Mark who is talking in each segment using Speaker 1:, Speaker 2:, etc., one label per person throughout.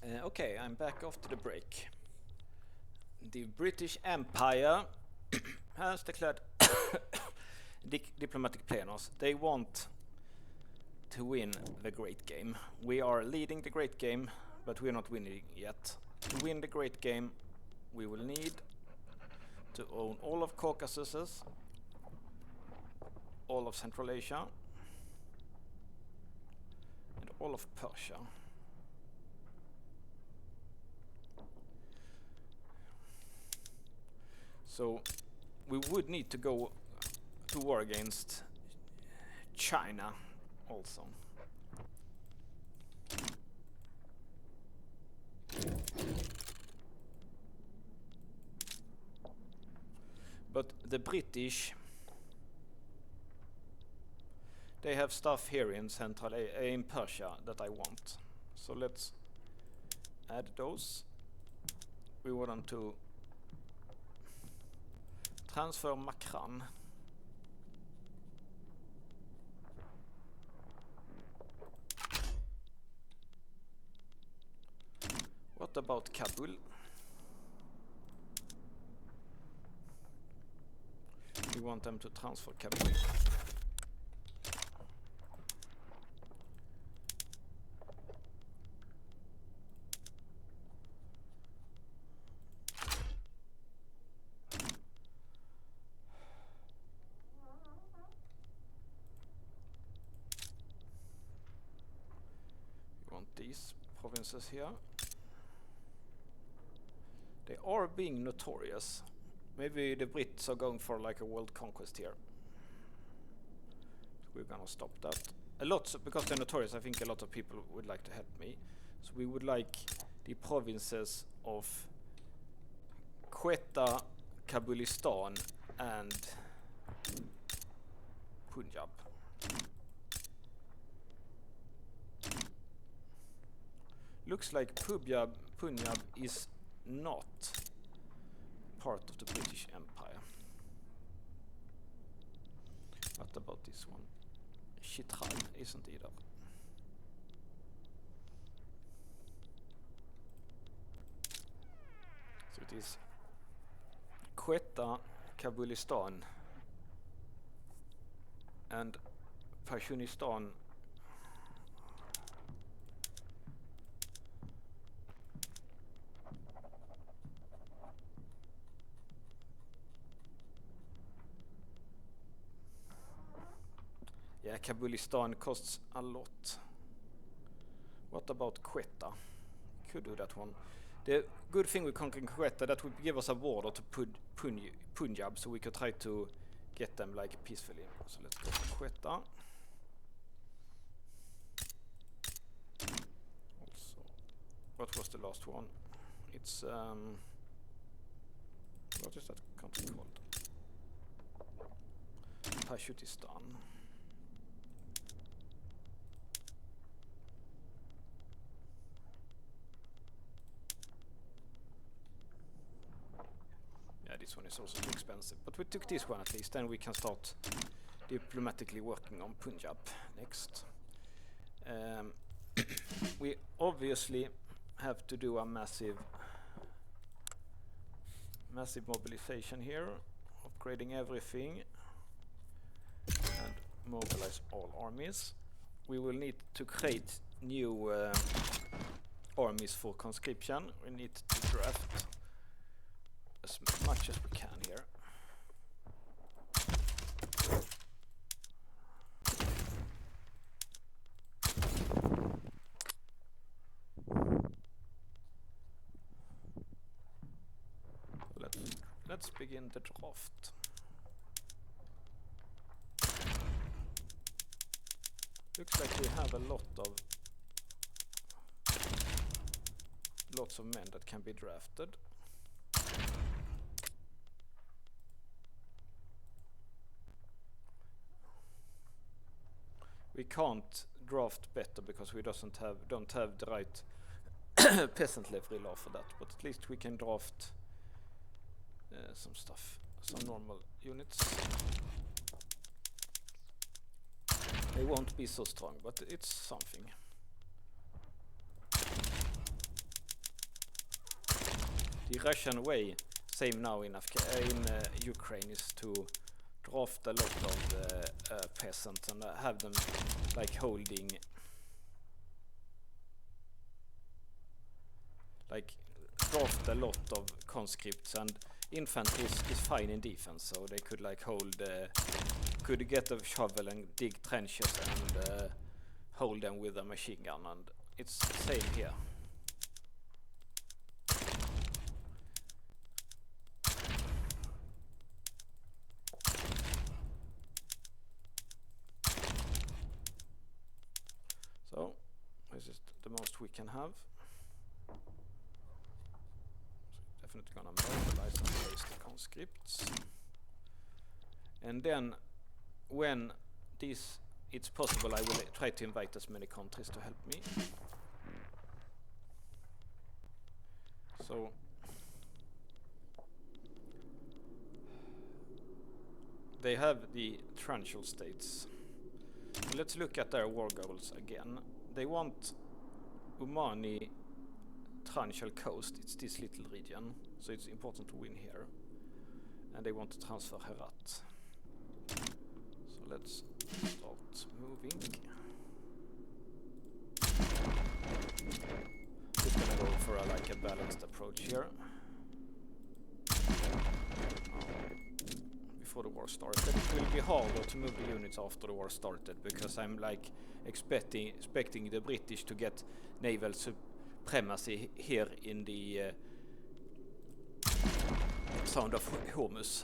Speaker 1: Okay, I'm back after the break. The British Empire has declared diplomatic planners. They want to win the Great Game. We are leading the Great Game, but we are not winning yet. To win the Great Game, we will need to own all of Caucasus, all of Central Asia, and all of Persia. So we would need to go to war against China also. But the British, they have stuff here in in Persia that I want. So let's add those. We want to transfer Makran. What about Kabul? We want them to transfer Kabul. We want these provinces here. They are being notorious. Maybe the Brits are going for like a world conquest here. So we're gonna stop that. Because they're notorious, I think a lot of people would like to help me. So we would like the provinces of Quetta, Kabulistan, and Punjab. Looks like Punjab is not part of the British Empire. What about this one? Chitral isn't either. So it is Quetta, Kabulistan, and Pashunistan. Yeah, Kabulistan costs a lot. What about Quetta? Could do that one. The good thing with conquering Quetta, that would give us a border to Punjab, so we could try to get them like peacefully. So let's go to Quetta. Also, what was the last one? It's what is that country called? Pashutistan. Yeah, this one is also too expensive, but we took this one at least, then we can start diplomatically working on Punjab next. We obviously have to do a massive mobilization here, upgrading everything and mobilize all armies. We will need to create new armies for conscription. We need to draft as much as we can here. Let's begin the draft. Looks like we have lots of men that can be drafted. We can't draft better because we don't have the right peasant level law for that, but at least we can draft some stuff, some normal units. They won't be so strong, but it's something. the Russian way, same now in Ukraine, is to draft a lot of peasants and have them like holding, like draft a lot of conscripts, and infantry is fine in defense, so they could like could get a shovel and dig trenches and hold them with a machine gun, and it's the same here. So this is the most we can have. Definitely gonna mobilize and place the conscripts, and then when it's possible, I will try to invite as many countries to help me. So they have the Tranchal states. Let's look at their war goals again. They want Umani Tranchal coast, it's this little region, so it's important to win here. And they want to transfer Herat. So let's start moving. Just gonna go for a balanced approach here. Before the war started. It will be harder to move the units after the war started, because I'm like expecting the British to get naval supremacy here in the Sound of Hormuz.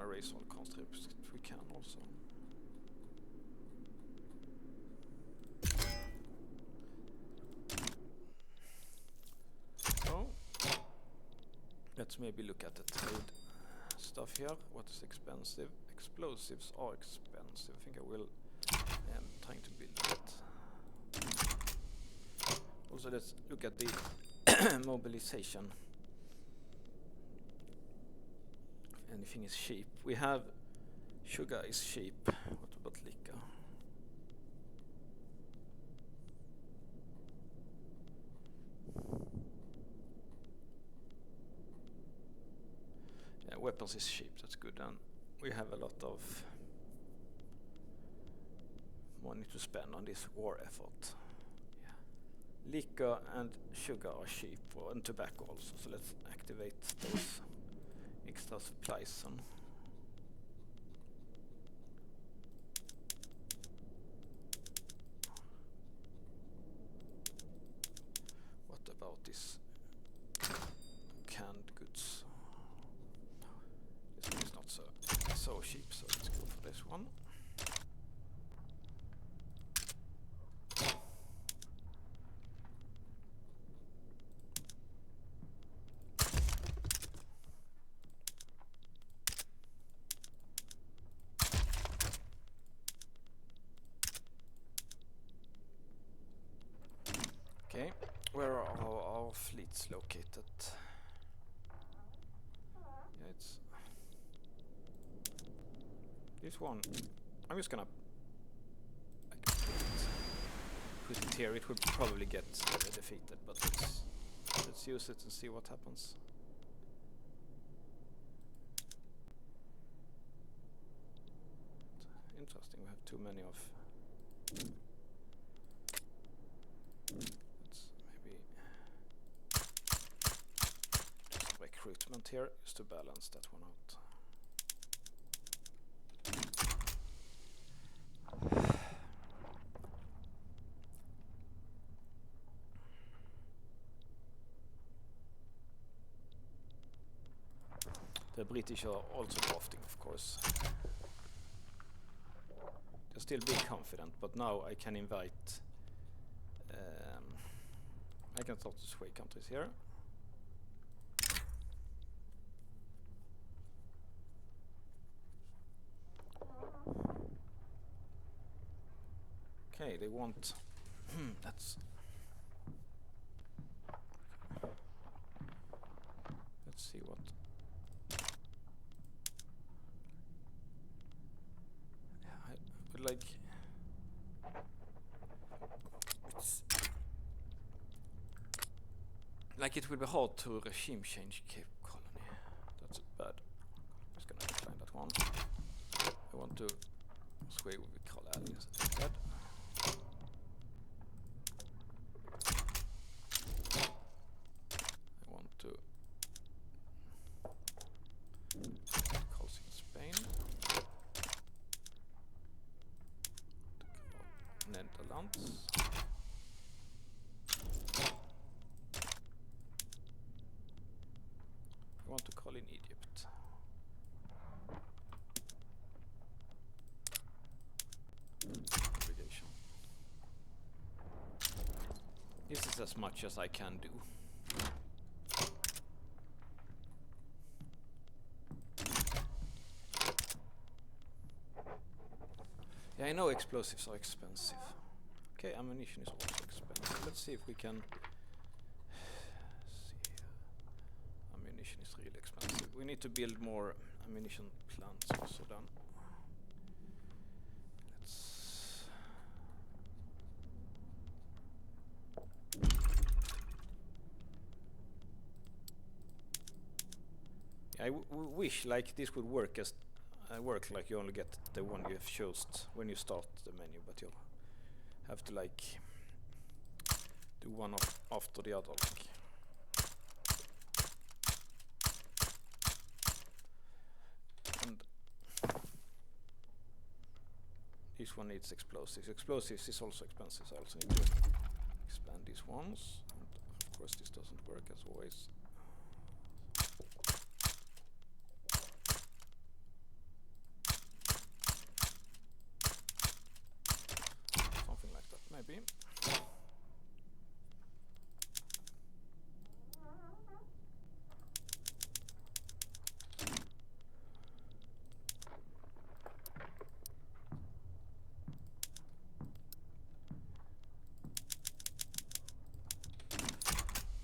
Speaker 1: Raise all conscripts if we can also. So let's maybe look at the trade stuff here. What is expensive? Explosives are expensive. I think I will trying to build that. Also, let's look at the mobilization. Anything is cheap. We have sugar is cheap. What about liquor? Yeah, weapons is cheap. That's good. And we have a lot of money to spend on this war effort. Yeah. Liquor and sugar are cheap, and tobacco also. So let's activate those extra supplies on. What about this canned goods? This one is not so cheap, so let's go for this one. Okay, where are our fleets located? Yeah, it's this one. I'm just gonna put it here. It will probably get defeated, but let's use it and see what happens. Interesting, we have too many of. Recruitment here just to balance that one out. The British are also drafting, of course. They're still being confident, but now I can invite... I can start to sway countries here. Okay, they want... that's... Let's see what... Yeah, I would like... It's... Like it will be hard to regime change Cape Colony. That's bad. I'm just gonna decline that one. I want to sway with Carl Allies instead. I want to calls in Spain. Netherlands. I want to call in Egypt. Obligation. This is as much as I can do. Yeah, I know explosives are expensive. Okay, ammunition is also expensive. Let's see if we can... Ammunition is really expensive. We need to build more ammunition plants also then. Let's... I wish like this would work as work like you only get the one you have chosen when you start the menu, but you'll have to like do one after the other. Like. And this one needs explosives. Explosives is also expensive, so I also need to expand these ones. And of course this doesn't work as always. Something like that, maybe.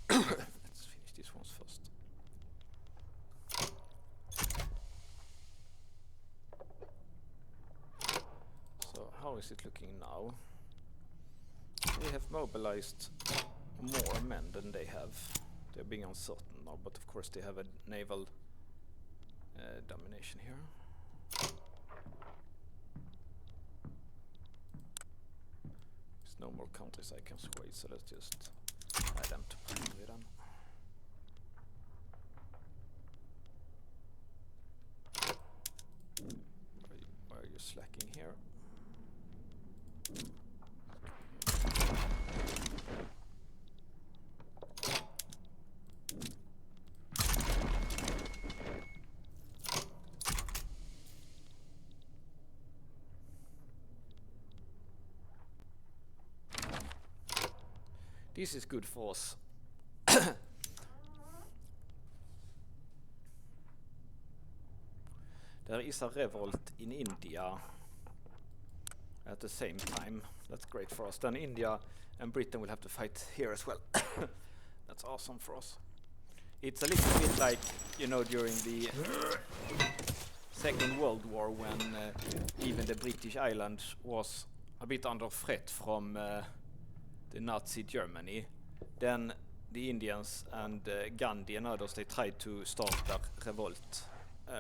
Speaker 1: Let's finish these ones first. So how is it looking now? We have mobilized more men than they have. They're being uncertain now, but of course they have a naval domination here. There's no more countries I can sway, so let's just add them to primary then. Why are you slacking here? This is good for us. There is a revolt in India at the same time. That's great for us. Then India and Britain will have to fight here as well. That's awesome for us. It's a little bit like, you know, during the Second World War when even the British Islands was a bit under threat from the Nazi Germany. Then the Indians and Gandhi and others, they tried to start their revolt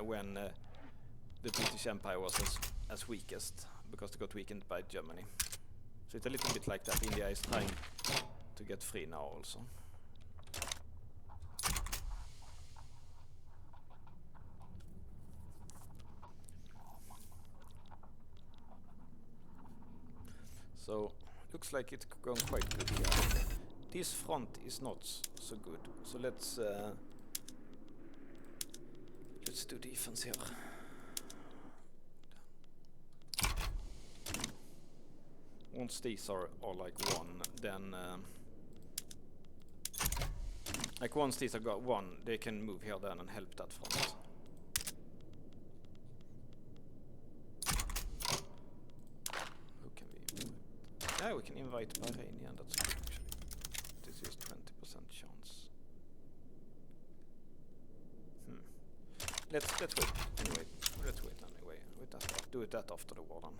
Speaker 1: when the British Empire was as weakest, because they got weakened by Germany. So it's a little bit like that. India is trying to get free now also. So looks like it's going quite good here. This front is not so good, so let's let's do defense here. Once these are like one, then like once these are got one, they can move here then and help that front. Who can we invite? Yeah, we can invite Bahrainian. That's good actually. This is 20% chance. Let's wait anyway. Let's wait anyway. Do it that after the war then.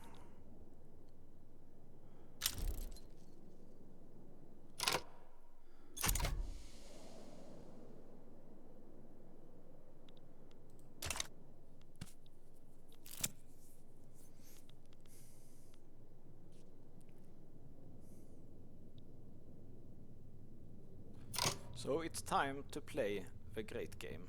Speaker 1: So it's time to play the great game.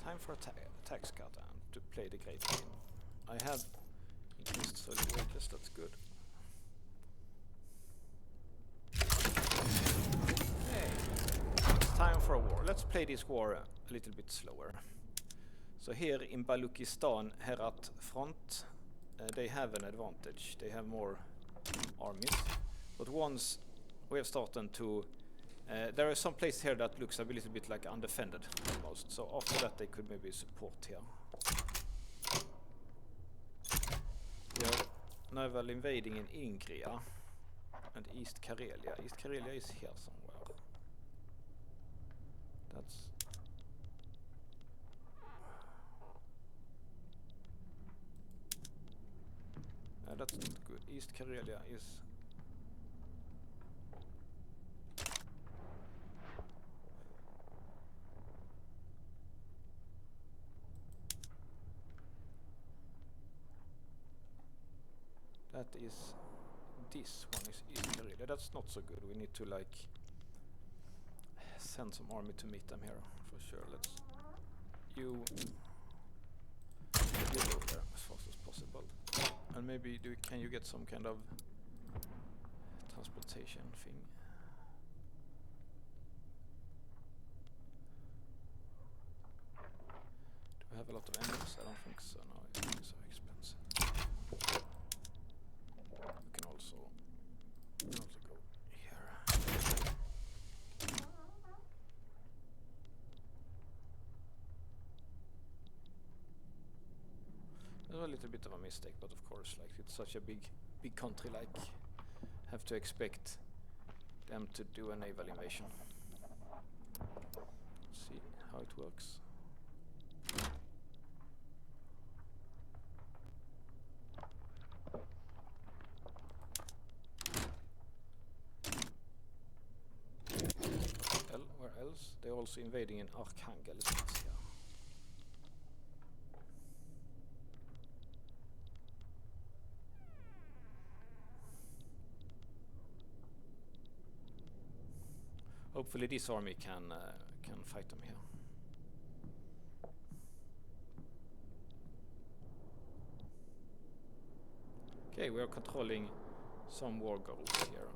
Speaker 1: Time for a tax cut and to play the great game. I have increased solid wages, that's good. Hey, it's time for a war. Let's play this war a little bit slower. So here in Baluchistan, Herat front, they have an advantage. They have more armies. But once we have started to... there is some place here that looks a little bit like undefended almost. So after that they could maybe support here. We are naval invading in Ingria and East Karelia. East Karelia is here somewhere. That's... that's not good. East Karelia is... that is... this one is East Karelia. That's not so good. We need to like... send some army to meet them here for sure. Let's... you go there as fast as possible. And maybe can you get some kind of transportation thing? Do we have a lot of enemies? I don't think so. No, it's so expensive. We can also go here. A little bit of a mistake, but of course, like it's such a big country, like have to expect them to do a naval invasion. Let's see how it works. Where else? They're also invading in Arkhangelsk. Hopefully this army can fight them here. Okay, we are controlling some war goals here.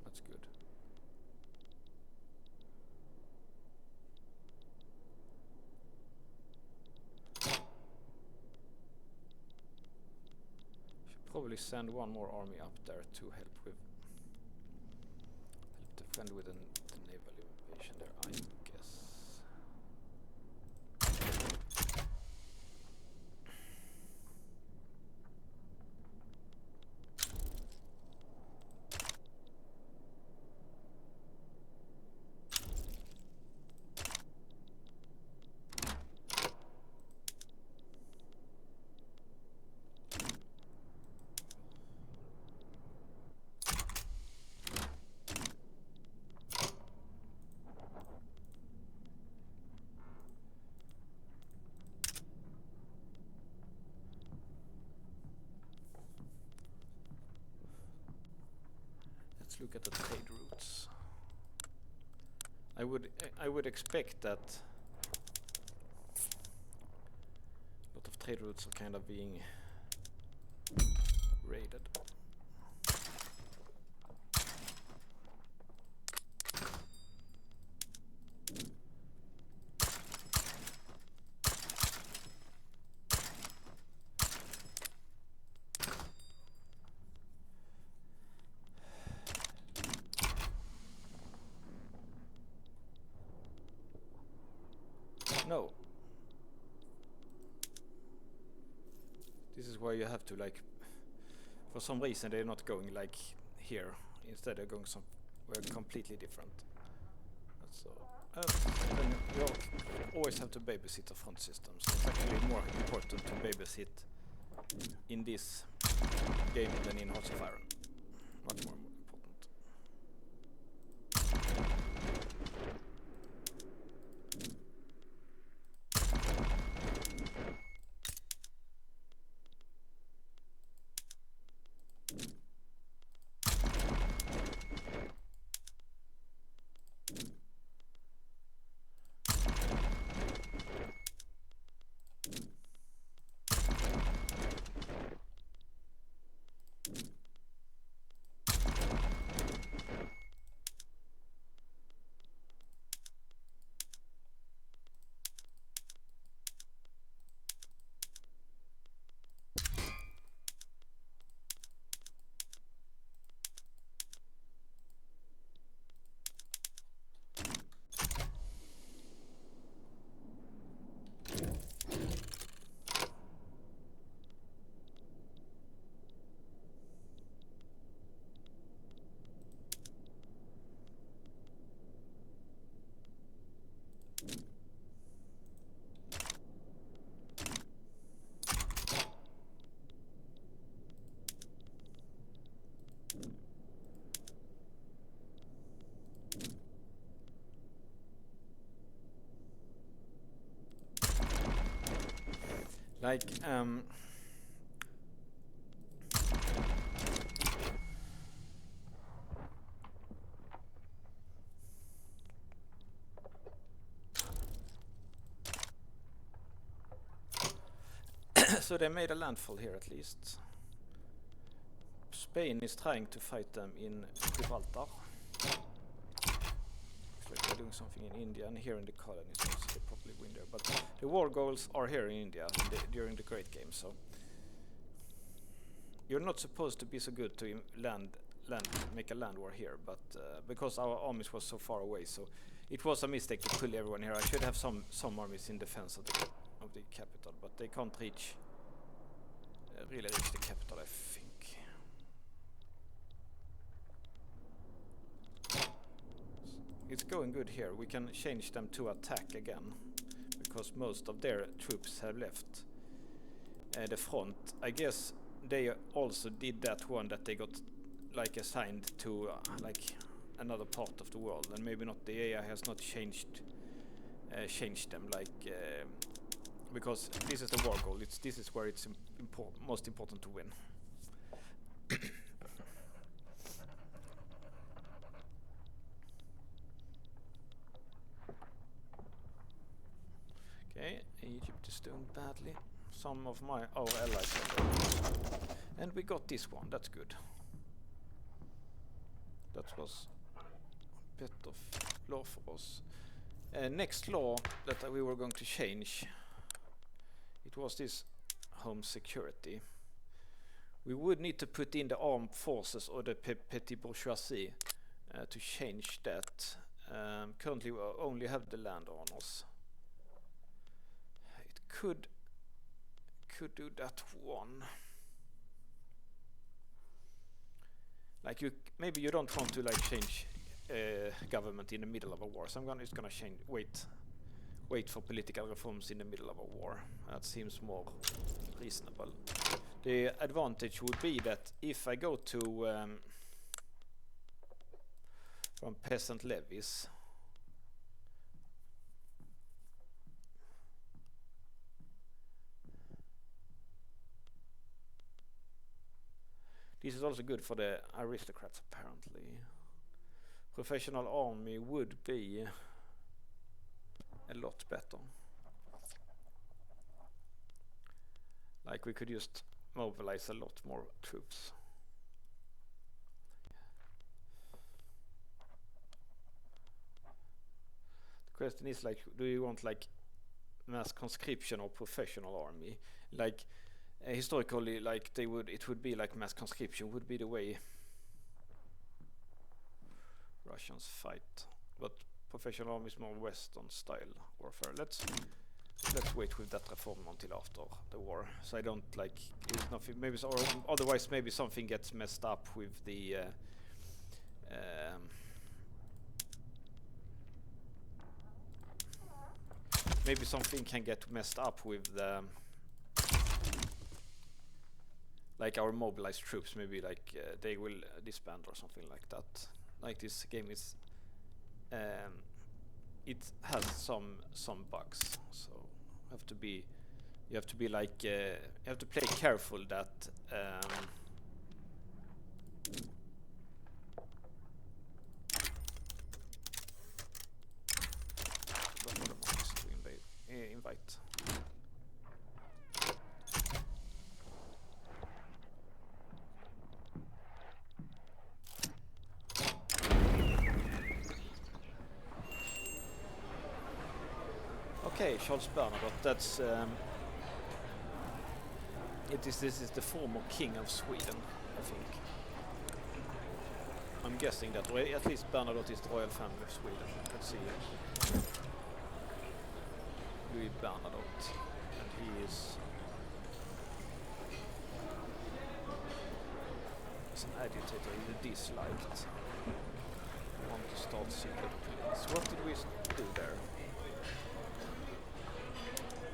Speaker 1: That's good. Should probably send one more army up there to help defend with the naval invasion there, I guess. Let's look at the trade routes. I would expect that a lot of trade routes are kind of being raided. No. This is where you have to like, for some reason they're not going like here. Instead they're going somewhere completely different. So then you always have to babysit the front system. So it's actually more important to babysit in this game than in Hearts of Iron. Much more important. Like so they made a landfall here at least. Spain is trying to fight them in Gibraltar. Looks like they're doing something in India, and here in the colonies so they probably win there. But the war goals are here in India during the Great Game, so you're not supposed to be so good to make a land war here, but because our armies was so far away, so it was a mistake to pull everyone here. I should have some armies in defense of the capital, but they can't really reach the capital, I think. It's going good here. We can change them to attack again, because most of their troops have left the front. I guess they also did that one that they got like assigned to like another part of the world, and maybe not the AI has not changed them like because this is the war goal. This is where it's most important to win. Okay, Egypt is doing badly. Some of our allies are there. And we got this one, that's good. That was a bit of law for us. Next law that we were going to change, it was this home security. We would need to put in the armed forces or the petty bourgeoisie to change that. Currently we only have the landowners. It could do that one. Like maybe you don't want to like change government in the middle of a war, so I'm just gonna change. Wait for political reforms in the middle of a war. That seems more reasonable. The advantage would be that if I go to from peasant levies, this is also good for the aristocrats apparently. Professional army would be a lot better. Like we could just mobilize a lot more troops. The question is, like, do you want like mass conscription or professional army? Like historically, like it would be like mass conscription would be the way Russians fight, but professional army is more Western style warfare. Let's wait with that reform until after the war, so I don't like it's nothing. Maybe or otherwise maybe something gets messed up with the. Maybe something can get messed up with the like our mobilized troops. Maybe like they will disband or something like that. Like this game is, it has some bugs, so you have to be like you have to play careful that. Invite. Okay, Charles Bernadotte. That's this is the former king of Sweden, I think. I'm guessing that, or at least Bernadotte is the royal family of Sweden. Let's see. Louis Bernadotte, and he is an agitator. He disliked. Want to start secret police. What did we do there?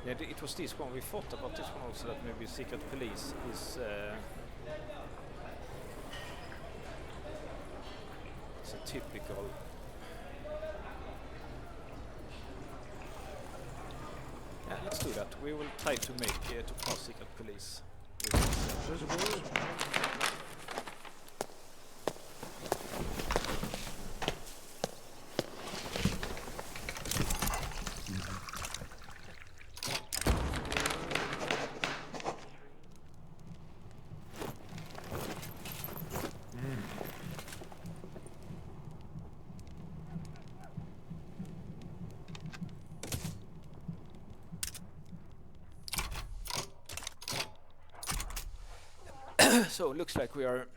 Speaker 1: Yeah, it was this one. We thought about this one also, that maybe secret police is it's a typical. Yeah, let's do that. We will try to make to pass secret police. So it looks like we are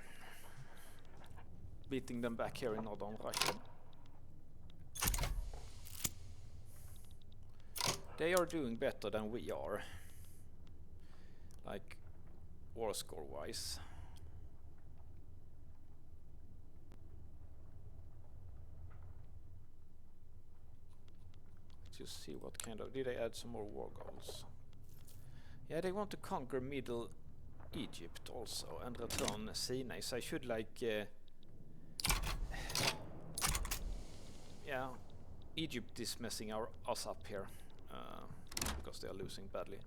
Speaker 1: beating them back here in northern Russia. They are doing better than we are, like war score wise. Let's just see what kind of, did they add some more war goals? Yeah, they want to conquer Middle Egypt also and return Sinai, so I should like yeah, Egypt is messing us up here because they are losing badly.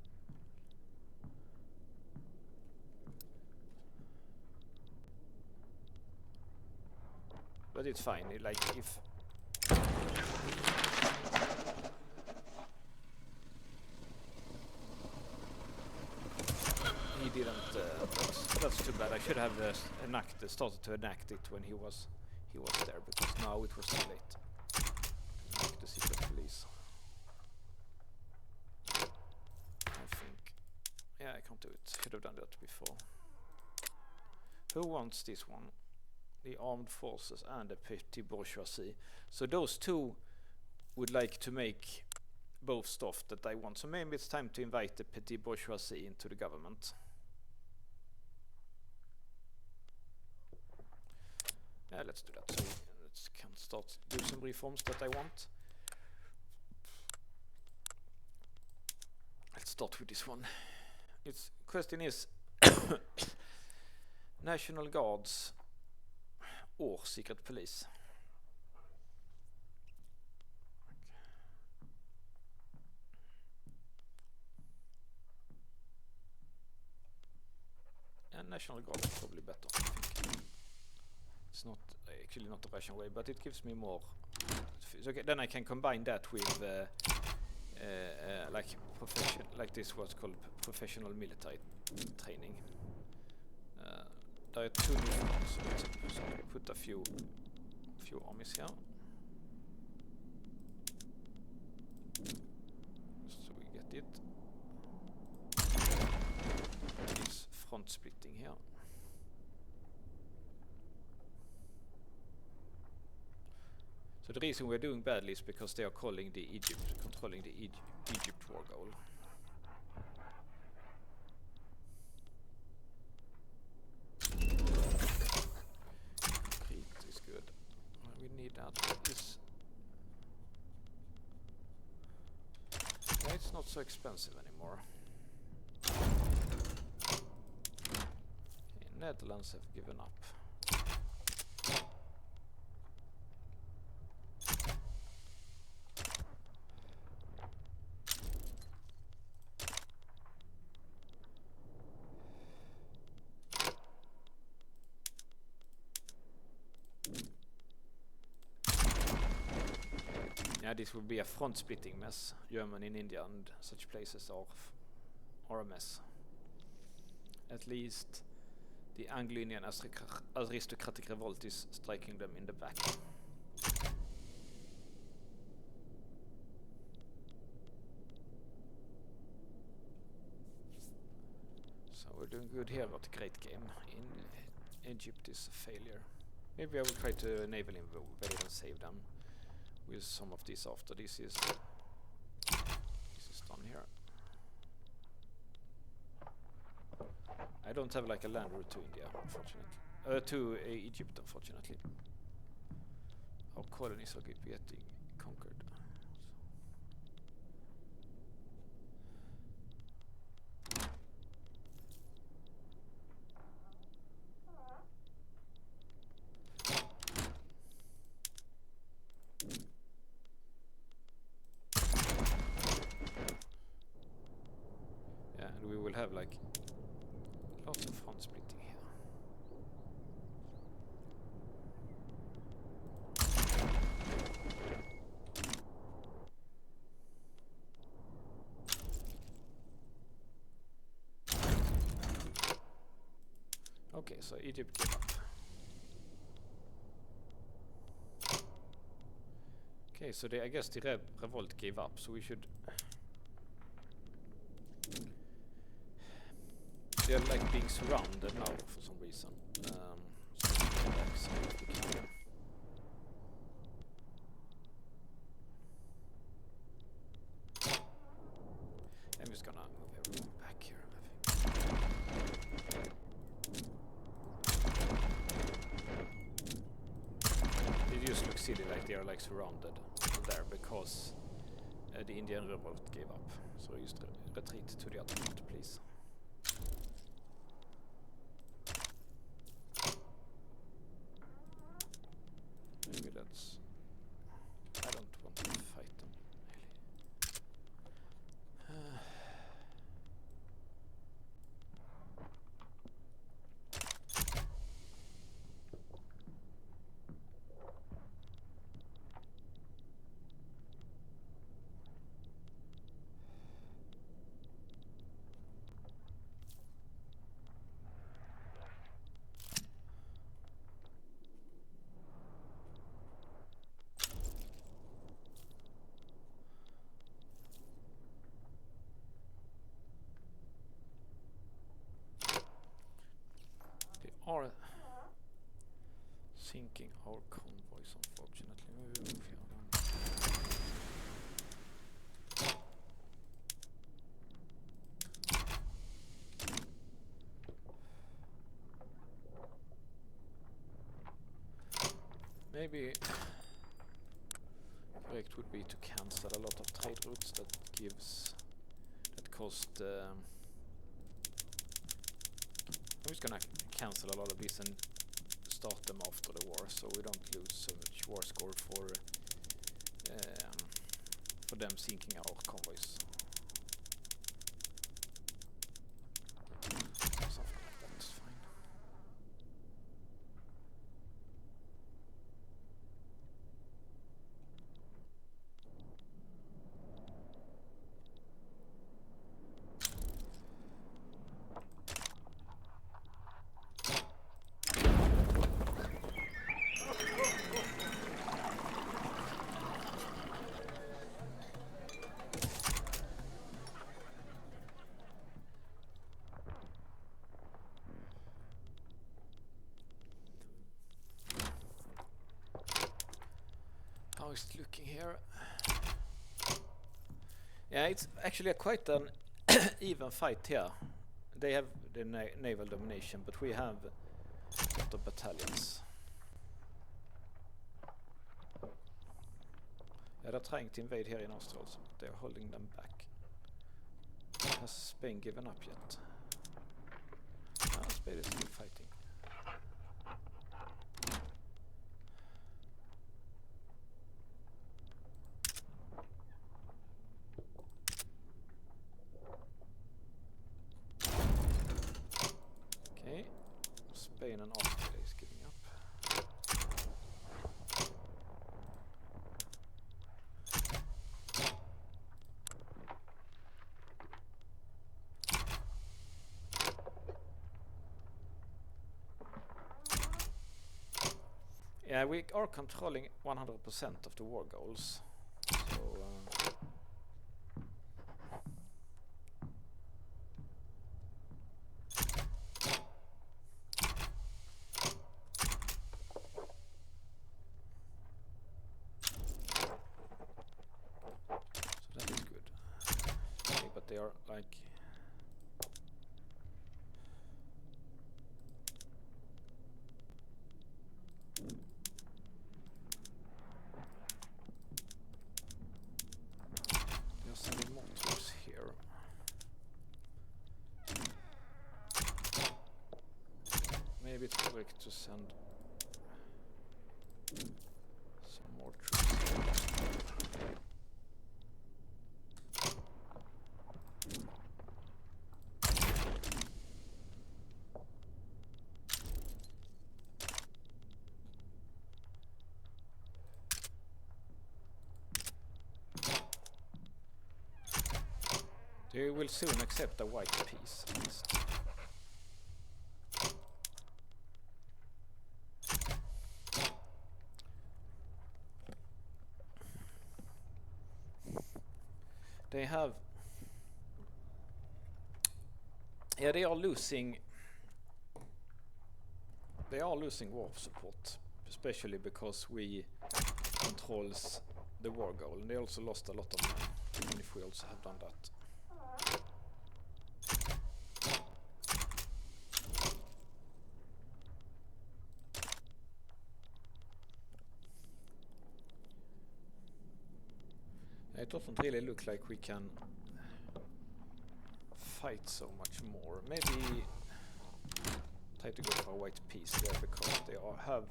Speaker 1: But it's fine, like if he didn't. That's too bad. I should have started to enact it when he was there, because now it was too late. Enact the secret police. I think. Yeah, I can't do it. Should have done that before. Who wants this one? The armed forces and the petty bourgeoisie. So those two would like to make both stuff that I want. So maybe it's time to invite the petty bourgeoisie into the government. Yeah, let's do that. So let's can start do some reforms that I want. Let's start with this one. Its question is National Guards or secret police. And National Guard is probably better, I think. It's not actually not the Russian way, but it gives me more. So okay, then I can combine that with like this what's called professional military training. There are 2 new fronts, so let's put a few armies here. So we get it. This front splitting here. So the reason we're doing badly is because they are controlling the Egypt war goal. Crete is good. We need that. Yeah, it's not so expensive anymore. Okay, Netherlands have given up. Yeah, this will be a front-splitting mess. Germany and India and such places are a mess. At least the Anglo-Indian aristocratic revolt is striking them in the back. So we're doing good here, but great game. In Egypt is a failure. Maybe I will try to naval invade and save them with some of this after this is done here. I don't have like a land route to India, unfortunately. To Egypt, unfortunately. Our colonies are getting conquered. Yeah, and we will have like lots of front splitting here. Okay, so Egypt gave up. Okay, so I guess the revolt gave up, so we should... They're like being surrounded now for some reason. So I'm just gonna move everyone back here, I think. It just looks silly, like they are like surrounded there because the Indian revolt gave up. So just retreat to the other part, please. Maybe that's... I don't want to fight them, really. Are sinking our convoys, unfortunately. Maybe we'll move here. Maybe correct would be to cancel a lot of trade routes that cost. I'm just gonna cancel a lot of these and start them after the war, so we don't lose so much war score for them sinking our convoys. Something like that is fine. How is it looking here? Yeah, it's actually quite an even fight here. They have the naval domination, but we have a lot of battalions. Yeah, they're trying to invade here in Austria also, but they're holding them back. Has Spain given up yet? No, Spain is still fighting. Okay, Spain and Austria is giving up. Yeah, we are controlling 100% of the war goals. So, so that is good. Okay, but they are like... They're sending more troops here. Maybe it's correct to send some more troops here. They will soon accept a white peace. At least. They have... Yeah, they are losing... They are losing war support, especially because we controls the war goal, and they also lost a lot of men, even if we also have done that. It doesn't really look like we can fight so much more. Maybe try to go for a white peace there, because they have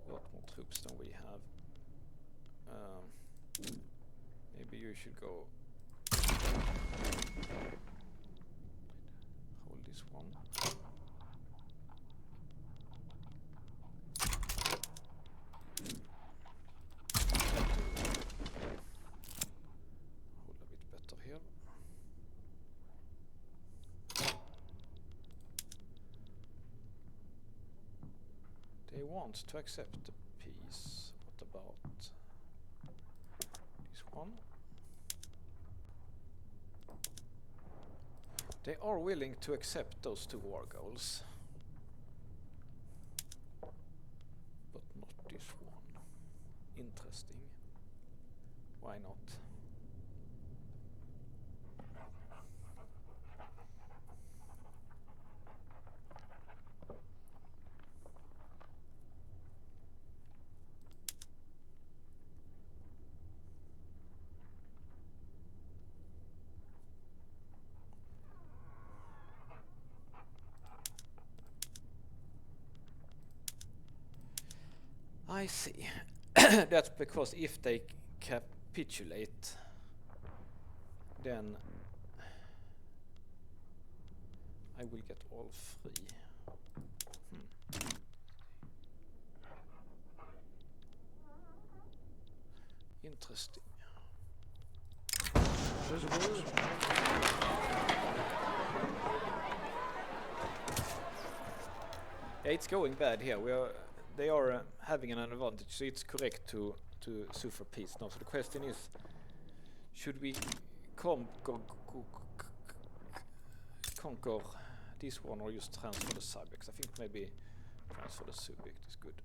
Speaker 1: a lot more troops than we have. Maybe you should go hold this one. Hold a bit better here. They want to accept the peace. What about this one? They are willing to accept those two war goals, but not this one. Interesting. Why not? I see. That's because if they capitulate, then I will get all free. Interesting. Yeah, it's going bad here. They are having an advantage, so it's correct to sue for peace now. So the question is, should we conquer this one or just transfer the subjects? I think maybe transfer the subject is good.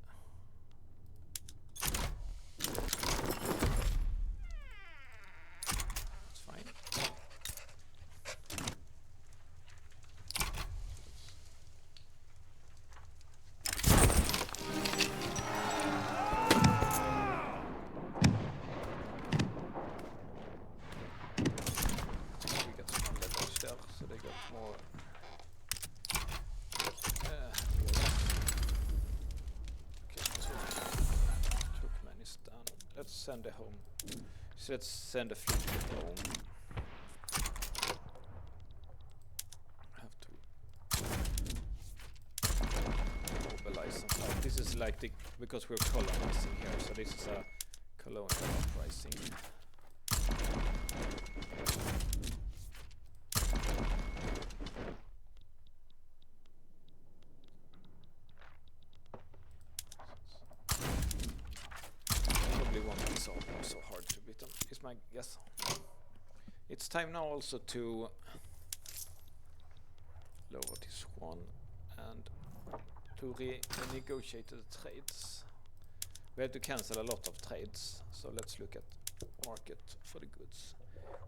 Speaker 1: send a home. So let's send a fleet home. Have to mobilize some type. This is like the, because we're colonizing here, so this is a colonial uprising. Probably won't be so hard to beat them, is my guess. It's time now also to lower this one and to renegotiate the trades. We have to cancel a lot of trades, so let's look at market for the goods.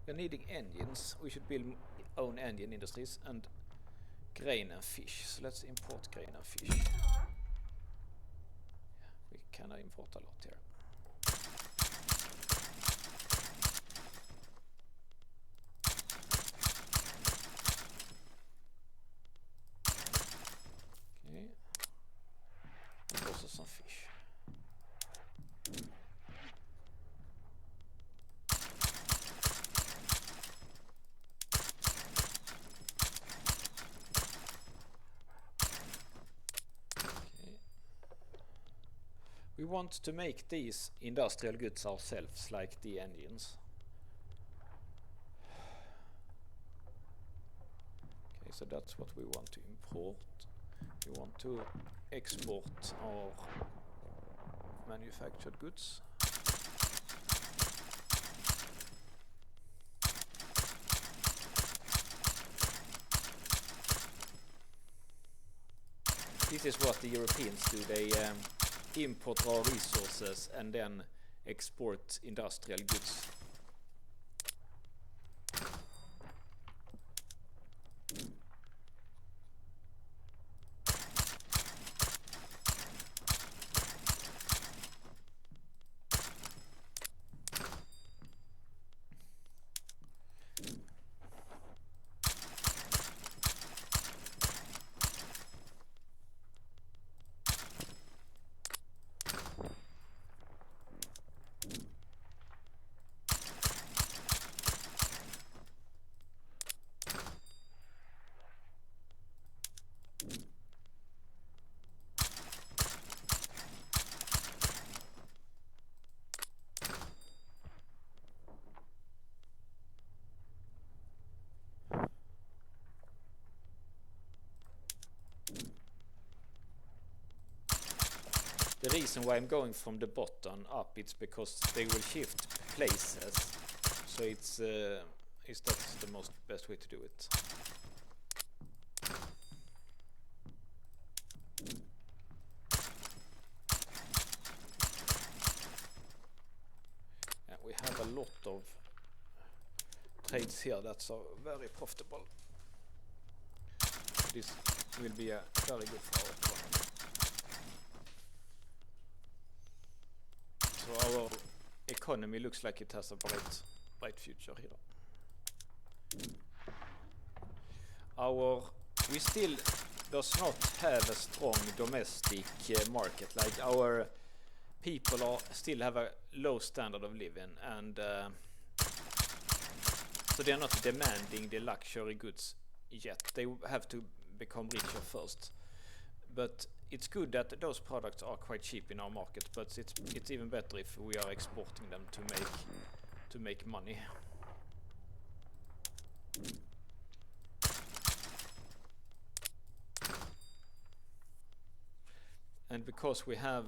Speaker 1: We're needing engines. We should build own engine industries and grain and fish. So let's import grain and fish. We can import a lot here. Okay. And also some fish. We want to make these industrial goods ourselves, like the engines. Okay, so that's what we want to import. We want to export our manufactured goods. This is what the Europeans do. They import raw resources and then export industrial goods. The reason why I'm going from the bottom up, it's because they will shift places. So it's that's the best way to do it. And we have a lot of trades here that are very profitable. This will be a very good for our economy. So our economy looks like it has a bright future here. We still does not have a strong domestic market. Like our people still have a low standard of living, and so they are not demanding the luxury goods yet. They have to become richer first. But it's good that those products are quite cheap in our market, but it's even better if we are exporting them to make money. And because we have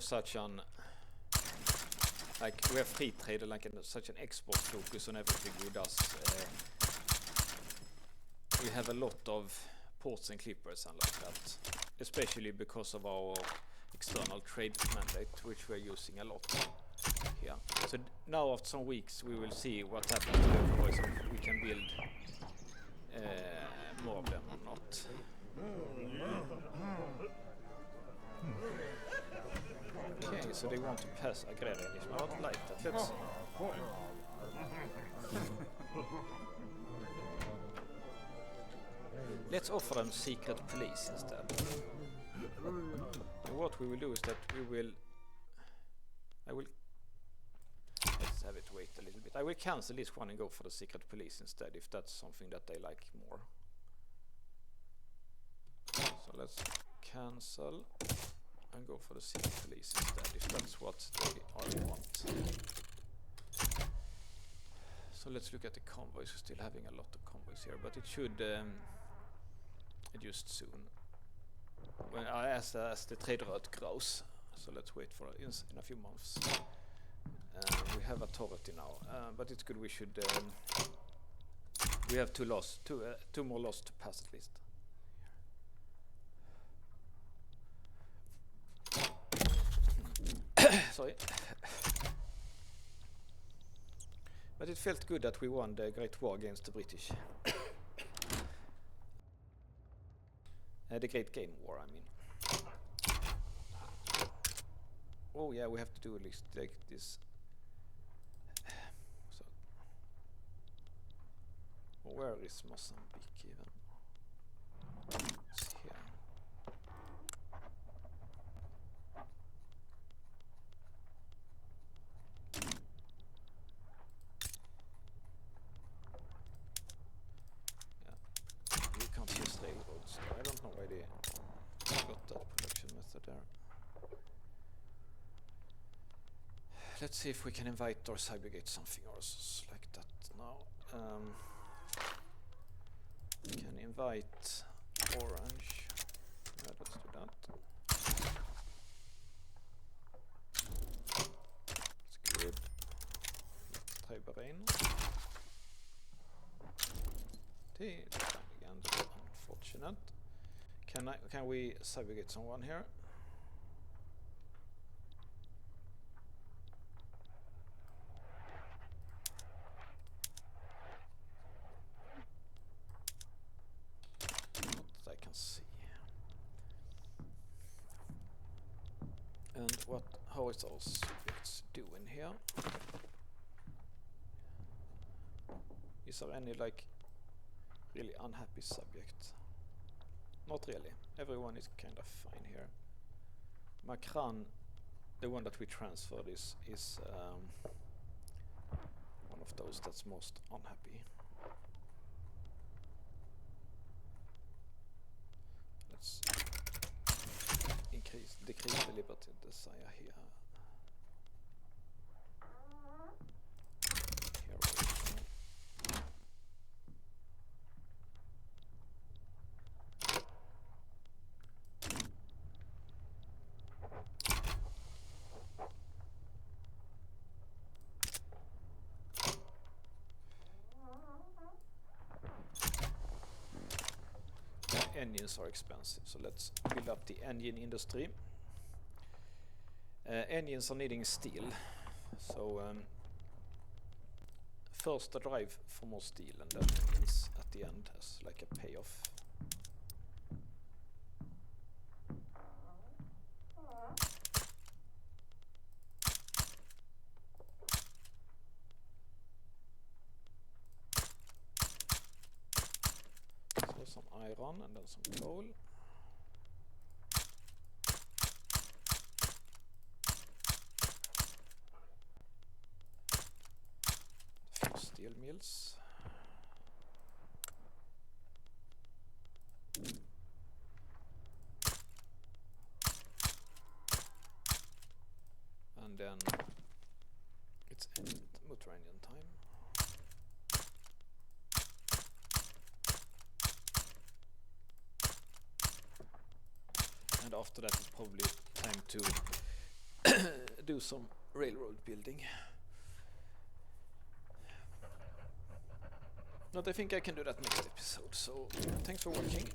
Speaker 1: such an we have free trade, such an export focus on everything we do. We have a lot of ports and clippers and like that, especially because of our external trade mandate, which we're using a lot here. So now after some weeks we will see what happens to the boys, if we can build more of them or not. Okay, so they want to pass agrarianism. I don't like that. Let's Let's offer them secret police instead. And what we will do is that let's have it wait a little bit. I will cancel this one and go for the secret police instead, if that's something that they like more. So let's cancel and go for the secret police instead, if that's what they want. So let's look at the convoys. We're still having a lot of convoys here, but it should adjust soon. When as the trade route grows. So let's wait for in a few months. We have authority now, but it's good. We should. We have two more lost to pass at least. Sorry. But it felt good that we won the Great War against the British. The Great Game War, I mean. Oh yeah, we have to do at least like this. So, where is Mozambique even? It's here. You can't use railroads. I don't know why they got that production method there. Let's see if we can invite or subjugate something or like that now. We can invite Orange. Yeah, let's do that. It's good. Let's try Bahrain. Again, that's unfortunate. Can we subjugate someone here? Not that I can see. And how is our subjects doing here? Is there any like really unhappy subject? Not really. Everyone is kind of fine here. Makran, the one that we transferred, is one of those that's most unhappy. Let's decrease the liberty desire here. Here we go. Engines are expensive, so let's build up the engine industry. Engines are needing steel, so first a drive for more steel, and then engines at the end as like a payoff. Some iron and then some coal. A few steel mills. And then it's motor engine time. And after that it's probably time to do some railroad building. But I think I can do that next episode, so thanks for watching.